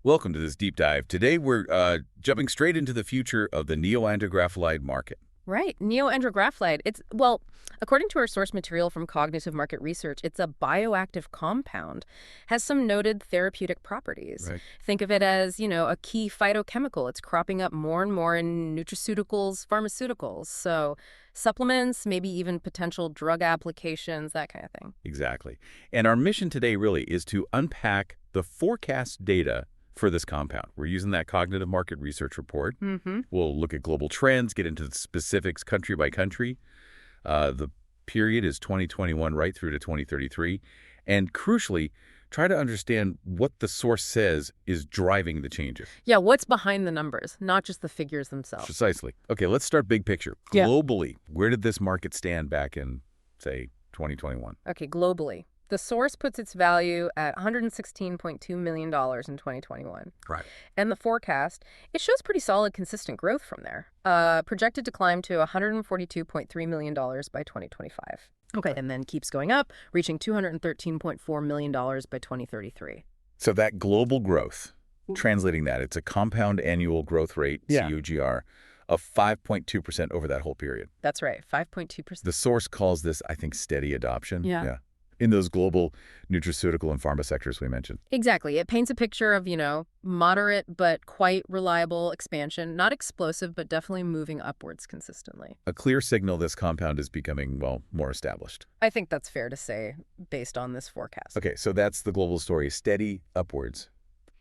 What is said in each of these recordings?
Welcome to this deep dive. Today we're jumping straight into the future of the neoandrographolide market. Right. Neoandrographolide. Well, according to our source material from Cognitive Market Research, it's a bioactive compound, has some noted therapeutic properties. Right. Think of it as, a key phytochemical. It's cropping up more and more in nutraceuticals, pharmaceuticals. So supplements, maybe even potential drug applications, that kind of thing. Exactly. And our mission today really is to unpack the forecast data for this compound. We're using that Cognitive Market Research report. Mm-hmm. We'll look at global trends, get into the specifics country by country. The period is 2021 right through to 2033. And crucially, try to understand what the source says is driving the changes. Yeah, what's behind the numbers, not just the figures themselves. Precisely. Okay, let's start big picture. Yeah. Globally, where did this market stand back in, say, 2021? Okay, globally. The source puts its value at $116.2 million in 2021. Right. And the forecast, it shows pretty solid, consistent growth from there. Projected to climb to $142.3 million by 2025. Okay. And then keeps going up, reaching $213.4 million by 2033. So that global growth, translating that, it's a compound annual growth rate, CUGR, of 5.2% over that whole period. That's right, 5.2%. The source calls this, I think, steady adoption. Yeah. In those global nutraceutical and pharma sectors we mentioned. Exactly. It paints a picture of, moderate but quite reliable expansion, not explosive, but definitely moving upwards consistently. A clear signal this compound is becoming, well, more established. I think that's fair to say based on this forecast. Okay, so that's the global story, steady upwards.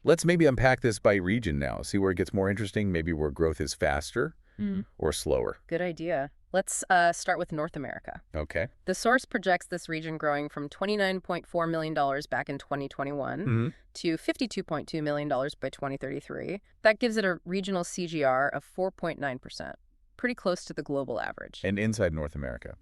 Let's maybe unpack this by region now, see where it gets more interesting, maybe where growth is faster or slower. Good idea. Let's start with North America. Okay. The source projects this region growing from $29.4 million back in 2021 to $52.2 million by 2033. That gives it a regional CGR of 4.9%, pretty close to the global average. And inside North America,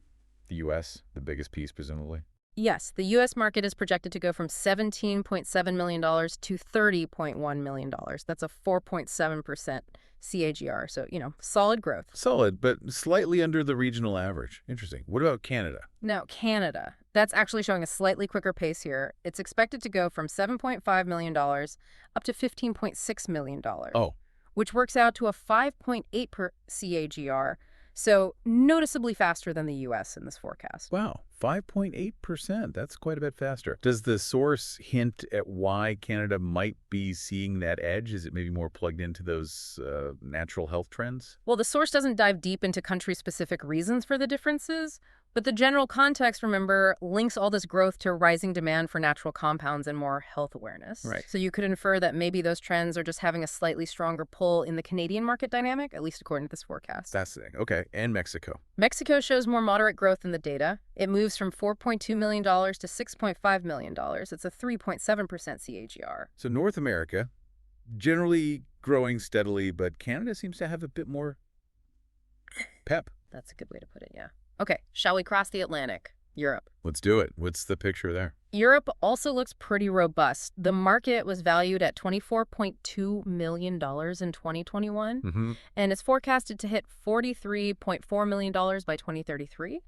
the U.S., the biggest piece, presumably? Yes, the U.S. market is projected to go from $17.7 million to $30.1 million. That's a 4.7% CAGR. So, solid growth. Solid, but slightly under the regional average. Interesting. What about Canada? Now, Canada, that's actually showing a slightly quicker pace here. It's expected to go from $7.5 million up to $15.6 million. Oh. Which works out to a 5.8 per CAGR. So noticeably faster than the U.S. in this forecast. Wow, 5.8%. That's quite a bit faster. Does the source hint at why Canada might be seeing that edge? Is it maybe more plugged into those natural health trends? Well, the source doesn't dive deep into country-specific reasons for the differences, but the general context, remember, links all this growth to rising demand for natural compounds and more health awareness. Right. So you could infer that maybe those trends are just having a slightly stronger pull in the Canadian market dynamic, at least according to this forecast. Fascinating. Okay, and Mexico. Mexico shows more moderate growth in the data. It moves from $4.2 million to $6.5 million. It's a 3.7% CAGR. So North America, generally growing steadily, but Canada seems to have a bit more pep. That's a good way to put it, yeah. Okay, shall we cross the Atlantic? Europe. Let's do it. What's the picture there? Europe also looks pretty robust. The market was valued at $24.2 million in 2021, and it's forecasted to hit $43.4 million by 2033.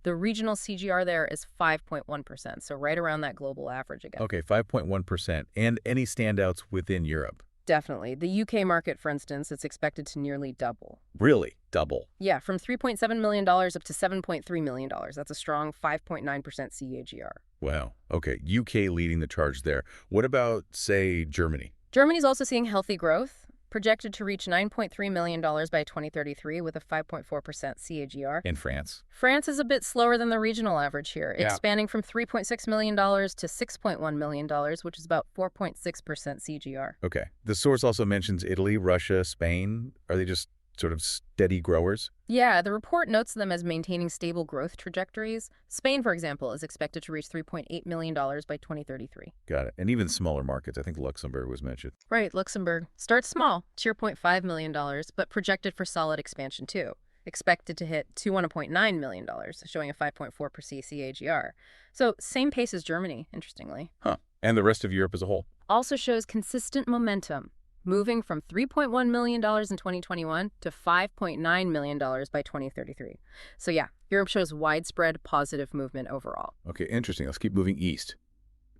The regional CGR there is 5.1%, so right around that global average again. Okay, 5.1%. And any standouts within Europe? Definitely. The UK market, for instance, it's expected to nearly double. Really? Double? Yeah, from $3.7 million up to $7.3 million. That's a strong 5.9% CAGR. Wow. Okay, UK leading the charge there. What about, say, Germany? Germany's also seeing healthy growth, projected to reach $9.3 million by 2033 with a 5.4% CAGR. And France? France is a bit slower than the regional average here, expanding from $3.6 million to $6.1 million, which is about 4.6% CGR. Okay. The source also mentions Italy, Russia, Spain. Are they just sort of steady growers? Yeah, the report notes them as maintaining stable growth trajectories. Spain, for example, is expected to reach $3.8 million by 2033. Got it. And even smaller markets. I think Luxembourg was mentioned. Right, Luxembourg. Starts small, $0.5 million, but projected for solid expansion too. Expected to hit $21.9 million, showing a 5.4% CAGR. So same pace as Germany, interestingly. Huh. And the rest of Europe as a whole? Also shows consistent momentum, moving from $3.1 million in 2021 to $5.9 million by 2033. So yeah, Europe shows widespread positive movement overall. Okay, interesting. Let's keep moving east.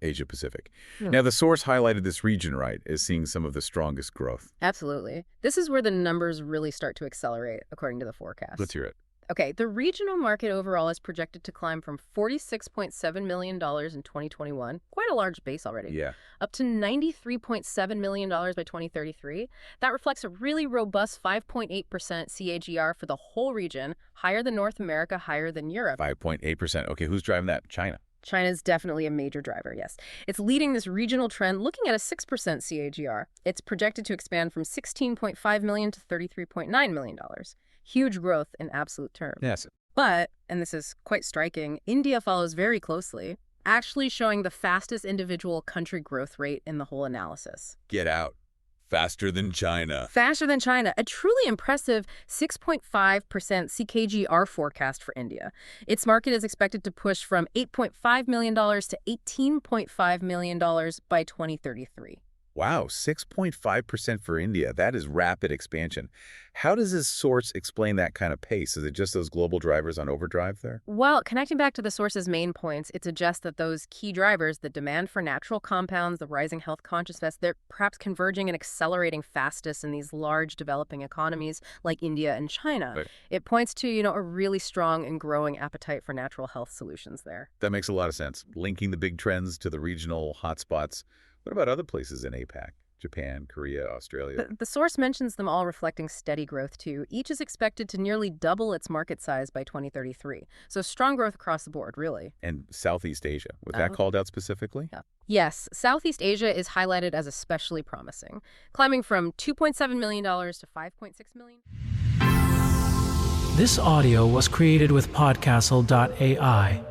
Asia Pacific. Hmm. Now, the source highlighted this region, right, as seeing some of the strongest growth. Absolutely. This is where the numbers really start to accelerate, according to the forecast. Let's hear it. Okay, the regional market overall is projected to climb from $46.7 million in 2021, quite a large base already, Yeah. up to $93.7 million by 2033. That reflects a really robust 5.8% CAGR for the whole region, higher than North America, higher than Europe. 5.8%. Okay, who's driving that? China. China's definitely a major driver, yes. It's leading this regional trend, looking at a 6% CAGR. It's projected to expand from $16.5 million to $33.9 million. Huge growth in absolute terms. Yes. But, and this is quite striking, India follows very closely, actually showing the fastest individual country growth rate in the whole analysis. Get out. Faster than China. Faster than China, a truly impressive 6.5% CAGR forecast for India. Its market is expected to push from $8.5 million to $18.5 million by 2033. Wow, 6.5% for India. That is rapid expansion. How does this source explain that kind of pace? Is it just those global drivers on overdrive there? Well, connecting back to the source's main points, it suggests that those key drivers, the demand for natural compounds, the rising health consciousness, they're perhaps converging and accelerating fastest in these large developing economies like India and China. Right. It points to, a really strong and growing appetite for natural health solutions there. That makes a lot of sense. Linking the big trends to the regional hotspots. What about other places in APAC? Japan, Korea, Australia? The source mentions them all reflecting steady growth, too. Each is expected to nearly double its market size by 2033. So strong growth across the board, really. And Southeast Asia. Was that called out specifically? Yeah. Yes, Southeast Asia is highlighted as especially promising, climbing from $2.7 million to $5.6 million. This audio was created with podcastle.ai.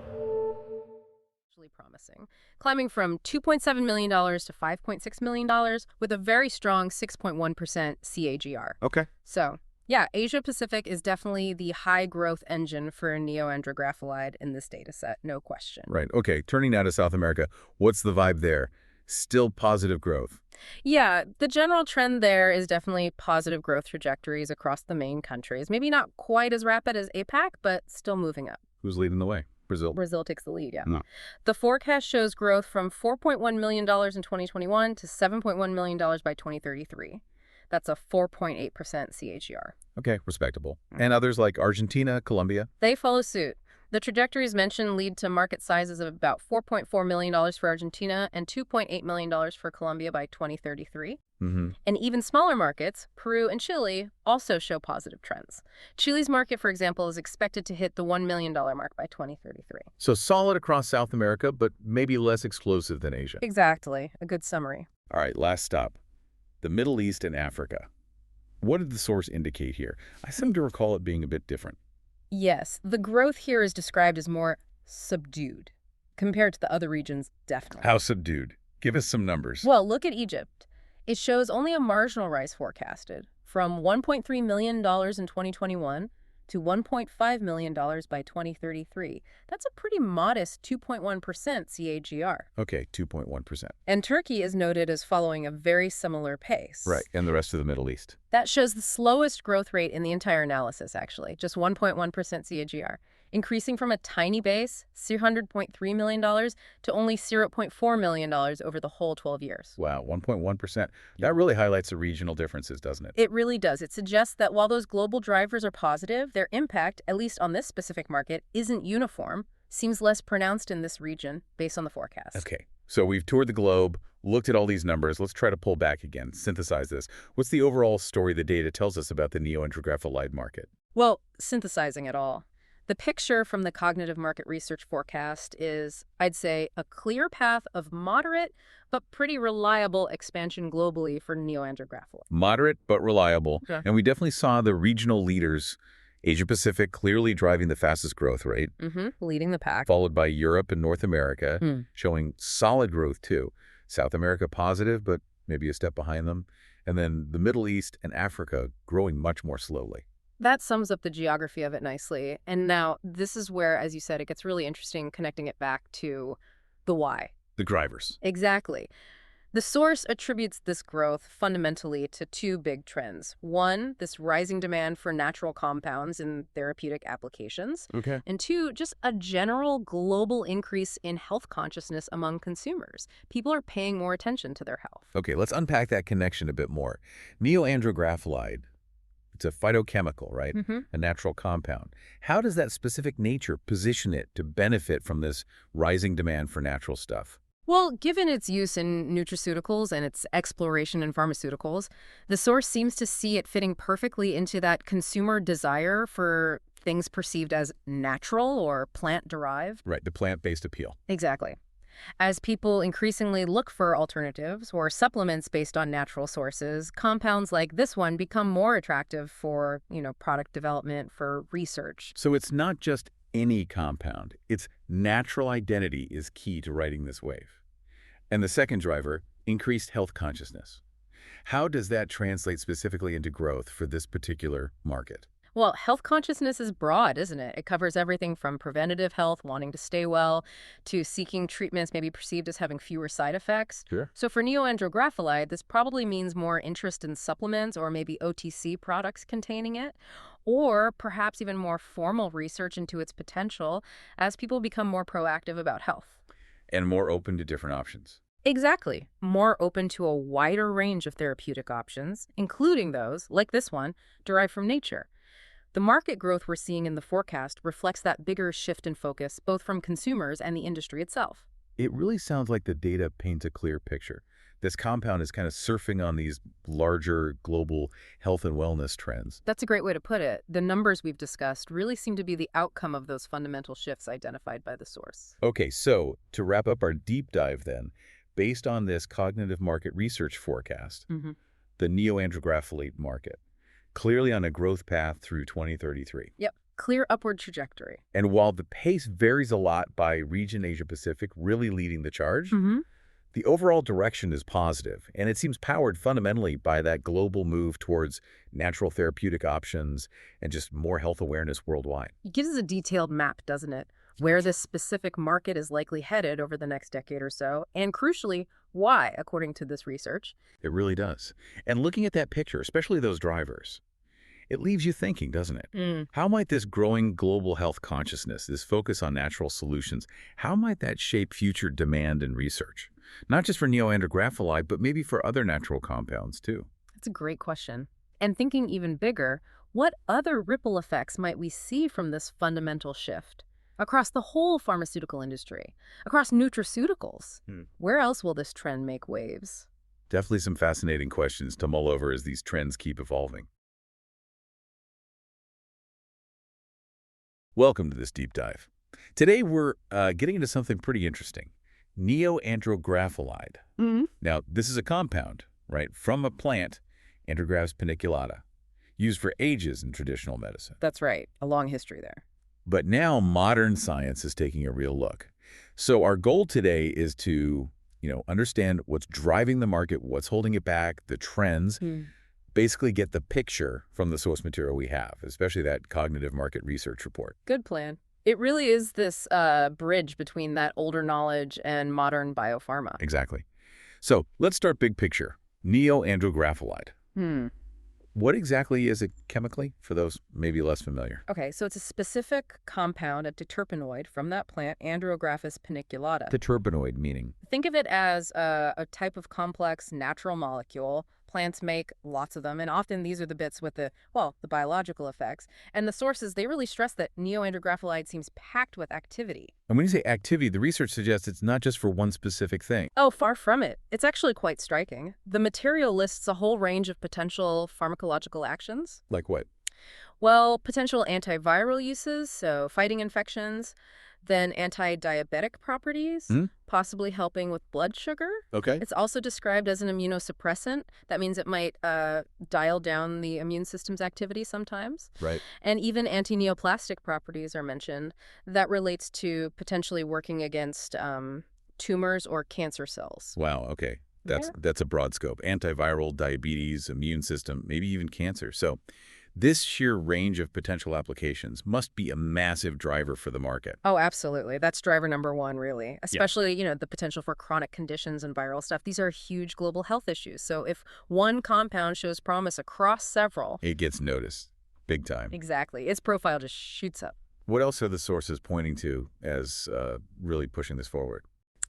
Promising, climbing from $2.7 million to $5.6 million with a very strong 6.1% CAGR. Okay. So, yeah, Asia Pacific is definitely the high growth engine for Neoandrographolide in this data set, no question. Right. Okay, turning now to South America. What's the vibe there? Still positive growth? Yeah, the general trend there is definitely positive growth trajectories across the main countries. Maybe not quite as rapid as APAC, but still moving up. Who's leading the way? Brazil. Brazil takes the lead, yeah. No. The forecast shows growth from $4.1 million in 2021 to $7.1 million by 2033. That's a 4.8% CAGR. Okay, respectable. And others like Argentina, Colombia? They follow suit. The trajectories mentioned lead to market sizes of about $4.4 million for Argentina and $2.8 million for Colombia by 2033. Mm-hmm. And even smaller markets, Peru and Chile, also show positive trends. Chile's market, for example, is expected to hit the $1 million mark by 2033. So solid across South America, but maybe less explosive than Asia. Exactly. A good summary. All right, last stop. The Middle East and Africa. What did the source indicate here? I seem to recall it being a bit different. Yes, the growth here is described as more subdued compared to the other regions, definitely. How subdued? Give us some numbers. Well, look at Egypt. It shows only a marginal rise forecasted, from $1.3 million in 2021 to $1.5 million by 2033. That's a pretty modest 2.1% CAGR. Okay, 2.1%. And Turkey is noted as following a very similar pace. Right, and the rest of the Middle East. That shows the slowest growth rate in the entire analysis, actually, just 1.1% CAGR, increasing from a tiny base, $300.3 million, to only $0.4 million over the whole 12 years. Wow, 1.1%. That really highlights the regional differences, doesn't it? It really does. It suggests that while those global drivers are positive, their impact, at least on this specific market, isn't uniform, seems less pronounced in this region based on the forecast. Okay, so we've toured the globe, looked at all these numbers. Let's try to pull back again, synthesize this. What's the overall story the data tells us about the Neoandrographolide market? Well, synthesizing it all. The picture from the Cognitive Market Research forecast is, I'd say, a clear path of moderate but pretty reliable expansion globally for Neoandrographolide. Moderate but reliable. Yeah. And we definitely saw the regional leaders, Asia Pacific clearly driving the fastest growth rate, Leading the pack. followed by Europe and North America, showing solid growth too. South America positive, but maybe a step behind them. And then the Middle East and Africa growing much more slowly. That sums up the geography of it nicely. And now this is where, as you said, it gets really interesting connecting it back to the why. The drivers. Exactly. The source attributes this growth fundamentally to two big trends. One, this rising demand for natural compounds in therapeutic applications. Okay. And two, just a general global increase in health consciousness among consumers. People are paying more attention to their health. Okay, let's unpack that connection a bit more. Neoandrographolide, it's a phytochemical, right? A natural compound. How does that specific nature position it to benefit from this rising demand for natural stuff? Well, given its use in nutraceuticals and its exploration in pharmaceuticals, the source seems to see it fitting perfectly into that consumer desire for things perceived as natural or plant-derived. Right, the plant-based appeal. Exactly. As people increasingly look for alternatives or supplements based on natural sources, compounds like this one become more attractive for, product development, for research. So it's not just any compound. Its natural identity is key to riding this wave. And the second driver, increased health consciousness. How does that translate specifically into growth for this particular market? Well, health consciousness is broad, isn't it? It covers everything from preventative health, wanting to stay well, to seeking treatments maybe perceived as having fewer side effects. Sure. So for neoandrographolide, this probably means more interest in supplements or maybe OTC products containing it, or perhaps even more formal research into its potential as people become more proactive about health. And more open to different options. Exactly. More open to a wider range of therapeutic options, including those, like this one, derived from nature. The market growth we're seeing in the forecast reflects that bigger shift in focus, both from consumers and the industry itself. It really sounds like the data paints a clear picture. This compound is kind of surfing on these larger global health and wellness trends. That's a great way to put it. The numbers we've discussed really seem to be the outcome of those fundamental shifts identified by the source. Okay, so to wrap up our deep dive then, based on this cognitive market research forecast, the neoandrographolide market, clearly on a growth path through 2033. Yep. Clear upward trajectory. And while the pace varies a lot by region, Asia-Pacific really leading the charge, the overall direction is positive, and it seems powered fundamentally by that global move towards natural therapeutic options and just more health awareness worldwide. It gives us a detailed map, doesn't it? Where this specific market is likely headed over the next decade or so, and crucially, why, according to this research. It really does. And looking at that picture, especially those drivers, it leaves you thinking, doesn't it? How might this growing global health consciousness, this focus on natural solutions, how might that shape future demand and research? Not just for neoandrographolide, but maybe for other natural compounds, too. That's a great question. And thinking even bigger, what other ripple effects might we see from this fundamental shift? Across the whole pharmaceutical industry, across nutraceuticals. Where else will this trend make waves? Definitely some fascinating questions to mull over as these trends keep evolving. Welcome to this deep dive. Today we're getting into something pretty interesting. Neoandrographolide. Now, this is a compound, right, from a plant, Andrographis paniculata, used for ages in traditional medicine. That's right. A long history there. But now modern science is taking a real look. So our goal today is to, understand what's driving the market, what's holding it back, the trends, basically get the picture from the source material we have, especially that cognitive market research report. Good plan. It really is this bridge between that older knowledge and modern biopharma. Exactly. So let's start big picture. Neoandrographolide. What exactly is it chemically, for those maybe less familiar? Okay, so it's a specific compound, a terpenoid from that plant, Andrographis paniculata. Terpenoid meaning? Think of it as a type of complex natural molecule. Plants make lots of them, and often these are the bits with the biological effects. And the sources, they really stress that neoandrographolide seems packed with activity. And when you say activity, the research suggests it's not just for one specific thing. Oh, far from it. It's actually quite striking. The material lists a whole range of potential pharmacological actions. Like what? Well, potential antiviral uses, so fighting infections, then anti-diabetic properties, possibly helping with blood sugar. Okay. It's also described as an immunosuppressant. That means it might dial down the immune system's activity sometimes. Right. And even anti-neoplastic properties are mentioned. That relates to potentially working against tumors or cancer cells. Wow, okay. That's a broad scope. Antiviral, diabetes, immune system, maybe even cancer. So This sheer range of potential applications must be a massive driver for the market. Oh, absolutely. That's driver number one, really. Yeah. Especially, the potential for chronic conditions and viral stuff. These are huge global health issues. So if one compound shows promise across several, It gets noticed. Big time. exactly, its profile just shoots up. What else are the sources pointing to as really pushing this forward?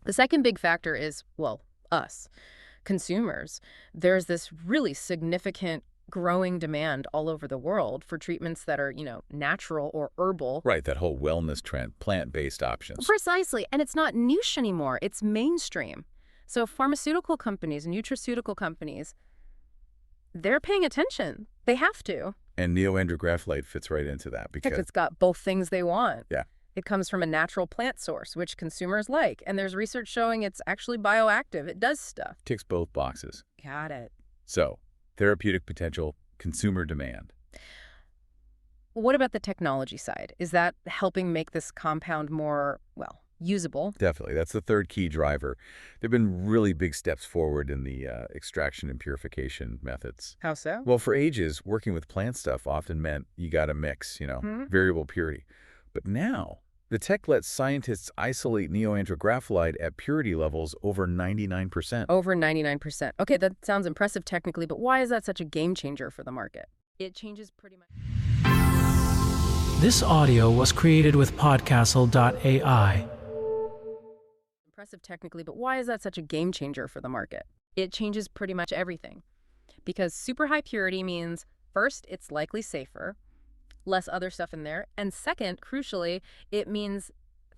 The second big factor is, well, us, consumers. There's this really significant growing demand all over the world for treatments that are, natural or herbal. Right, that whole wellness trend, plant-based options. Precisely. And it's not niche anymore. It's mainstream. So pharmaceutical companies, nutraceutical companies, they're paying attention. They have to. And Neoandrographolide fits right into that Heck, because, it's got both things they want. Yeah. It comes from a natural plant source, which consumers like. And there's research showing it's actually bioactive. It does stuff. ticks both boxes. Got it. So, therapeutic potential, consumer demand. What about the technology side? Is that helping make this compound more, well, usable? Definitely. That's the third key driver. There have been really big steps forward in the extraction and purification methods. How so? Well, for ages, working with plant stuff often meant you got to mix, variable purity. But now, the tech lets scientists isolate Neoandrographolide at purity levels over 99%. Over 99%. Okay, that sounds impressive technically, but why is that such a game changer for the market? It changes pretty much. This audio was created with podcastle.ai. Impressive technically, but why is that such a game changer for the market? It changes pretty much everything. Because super high purity means, first, it's likely safer, less other stuff in there, and second, crucially, it means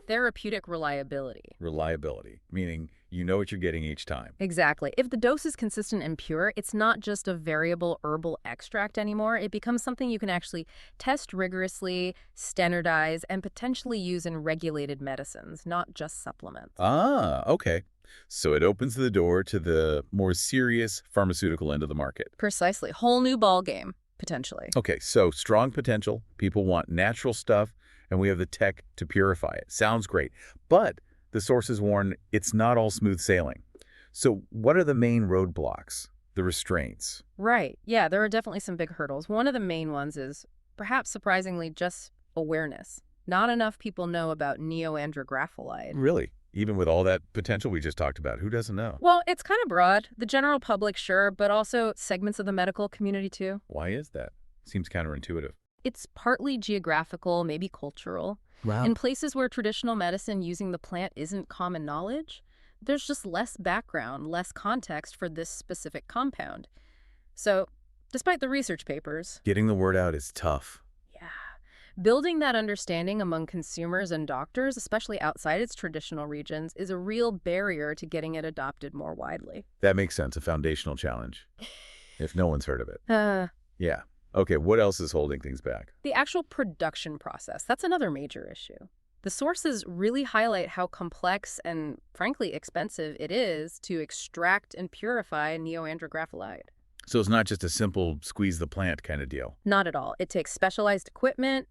therapeutic reliability. Reliability, meaning you know what you're getting each time. Exactly. If the dose is consistent and pure, it's not just a variable herbal extract anymore. It becomes something you can actually test rigorously, standardize, and potentially use in regulated medicines, not just supplements. Ah, okay. So it opens the door to the more serious pharmaceutical end of the market. Precisely. Whole new ball game, potentially. Okay, so strong potential. People want natural stuff, and we have the tech to purify it. Sounds great. But the sources warn it's not all smooth sailing. So what are the main roadblocks, the restraints? Right. Yeah, there are definitely some big hurdles. One of the main ones is, perhaps surprisingly, just awareness. Not enough people know about Neoandrographolide. Really? Even with all that potential we just talked about, who doesn't know? Well, it's kind of broad. The general public, sure, but also segments of the medical community, too. Why is that? Seems counterintuitive. It's partly geographical, maybe cultural. Wow. In places where traditional medicine using the plant isn't common knowledge, there's just less background, less context for this specific compound. So, despite the research papers, Getting the word out is tough. yeah, building that understanding among consumers and doctors, especially outside its traditional regions, is a real barrier to getting it adopted more widely. That makes sense, a foundational challenge, if no one's heard of it. Uh, Yeah. Okay, what else is holding things back? The actual production process, that's another major issue. The sources really highlight how complex and, frankly, expensive it is to extract and purify Neoandrographolide. So it's not just a simple squeeze the plant kind of deal. Not at all. It takes specialized equipment,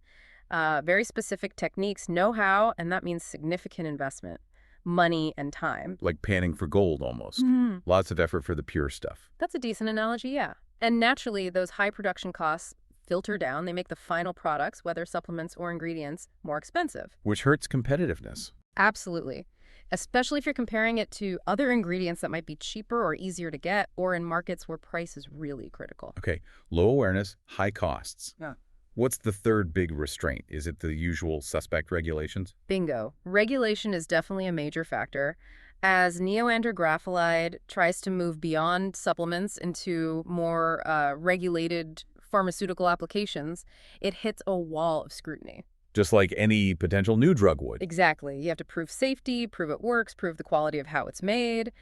very specific techniques, know-how, and that means significant investment, money, and time. Like panning for gold almost. Lots of effort for the pure stuff. That's a decent analogy, yeah. And naturally, those high production costs filter down. They make the final products, whether supplements or ingredients, more expensive. Which hurts competitiveness. Absolutely. Especially if you're comparing it to other ingredients that might be cheaper or easier to get, or in markets where price is really critical. Okay, low awareness, high costs. Yeah. What's the third big restraint? Is it the usual suspect regulations? Bingo. Regulation is definitely a major factor. As Neoandrographolide tries to move beyond supplements into more regulated pharmaceutical applications, it hits a wall of scrutiny. Just like any potential new drug would. Exactly. You have to prove safety, prove it works, prove the quality of how it's made.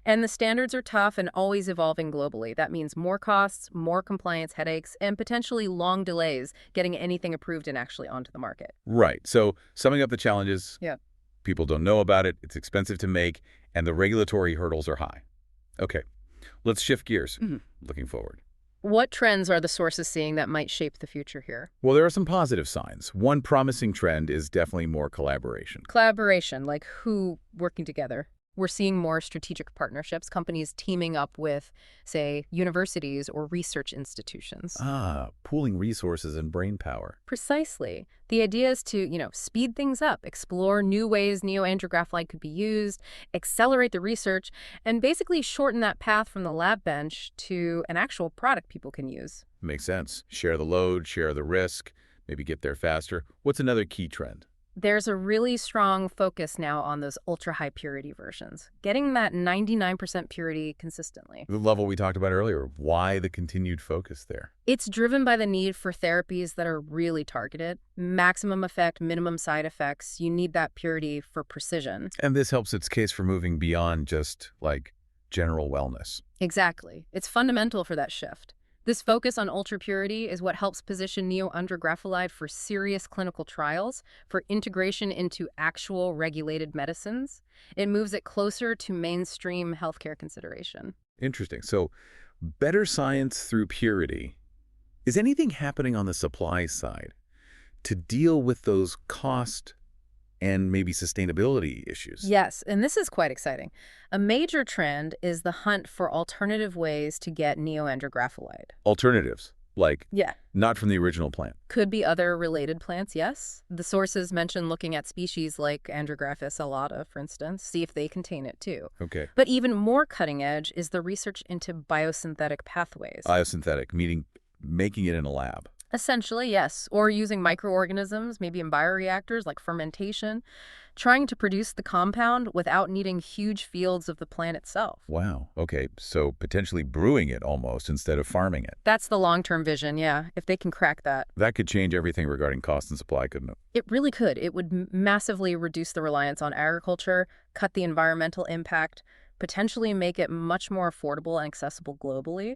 And the standards are tough and always evolving globally. That means more costs, more compliance headaches, and potentially long delays getting anything approved and actually onto the market. Right. So summing up the challenges, Yeah. people don't know about it, it's expensive to make, and the regulatory hurdles are high. Okay, let's shift gears. Looking forward. What trends are the sources seeing that might shape the future here? Well, there are some positive signs. One promising trend is definitely more collaboration. Collaboration, like who working together? We're seeing more strategic partnerships, companies teaming up with, say, universities or research institutions. Pooling resources and brain power. Precisely. The idea is to, speed things up, explore new ways neoandrographolide could be used, accelerate the research, and basically shorten that path from the lab bench to an actual product people can use. Makes sense. Share the load, share the risk, maybe get there faster. What's another key trend? There's a really strong focus now on those ultra-high purity versions, getting that 99% purity consistently. The level we talked about earlier. Why the continued focus there? It's driven by the need for therapies that are really targeted. Maximum effect, minimum side effects. You need that purity for precision. And this helps its case for moving beyond just, general wellness. Exactly. It's fundamental for that shift. This focus on ultra purity is what helps position neoandrographolide for serious clinical trials, for integration into actual regulated medicines. It moves it closer to mainstream healthcare consideration. Interesting. So, better science through purity. Is anything happening on the supply side to deal with those cost and maybe sustainability issues? Yes, and this is quite exciting. A major trend is the hunt for alternative ways to get neoandrographolide. Alternatives, Yeah. not from the original plant. Could be other related plants, yes. The sources mention looking at species like Andrographis alata, for instance, see if they contain it too. Okay. But even more cutting edge is the research into biosynthetic pathways. Biosynthetic, meaning making it in a lab. Essentially, yes. Or using microorganisms, maybe in bioreactors like fermentation, trying to produce the compound without needing huge fields of the plant itself. Wow. Okay. So potentially brewing it almost instead of farming it. That's the long-term vision, yeah, if they can crack that. That could change everything regarding cost and supply, couldn't it? It really could. It would massively reduce the reliance on agriculture, cut the environmental impact, potentially make it much more affordable and accessible globally.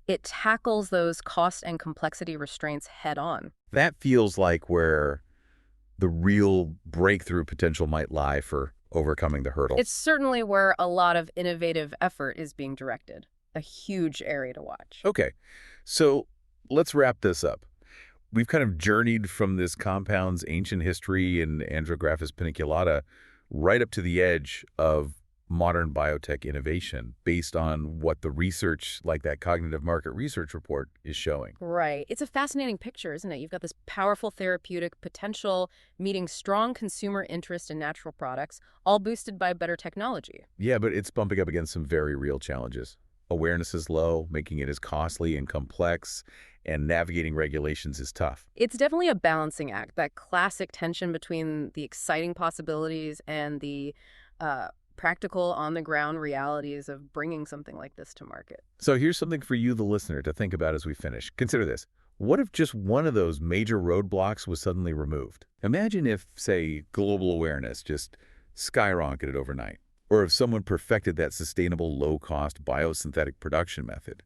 It tackles those cost and complexity restraints head on. That feels like where the real breakthrough potential might lie for overcoming the hurdle. It's certainly where a lot of innovative effort is being directed. A huge area to watch. Okay, so let's wrap this up. We've kind of journeyed from this compound's ancient history in Andrographis paniculata right up to the edge of modern biotech innovation based on what the research, like that cognitive market research report, is showing. Right. It's a fascinating picture, isn't it? You've got this powerful therapeutic potential meeting strong consumer interest in natural products, all boosted by better technology. Yeah, but it's bumping up against some very real challenges. Awareness is low, making it as costly and complex, and navigating regulations is tough. It's definitely a balancing act, that classic tension between the exciting possibilities and the practical, on-the-ground realities of bringing something like this to market. So here's something for you, the listener, to think about as we finish. Consider this. What if just one of those major roadblocks was suddenly removed? Imagine if, say, global awareness just skyrocketed overnight, or if someone perfected that sustainable, low-cost biosynthetic production method.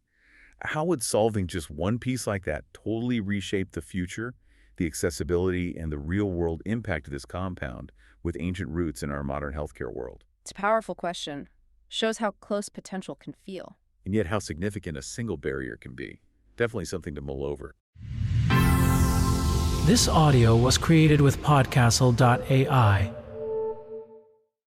How would solving just one piece like that totally reshape the future, the accessibility, and the real-world impact of this compound with ancient roots in our modern healthcare world? It's a powerful question. Shows how close potential can feel. And yet how significant a single barrier can be. Definitely something to mull over. This audio was created with Podcastle.ai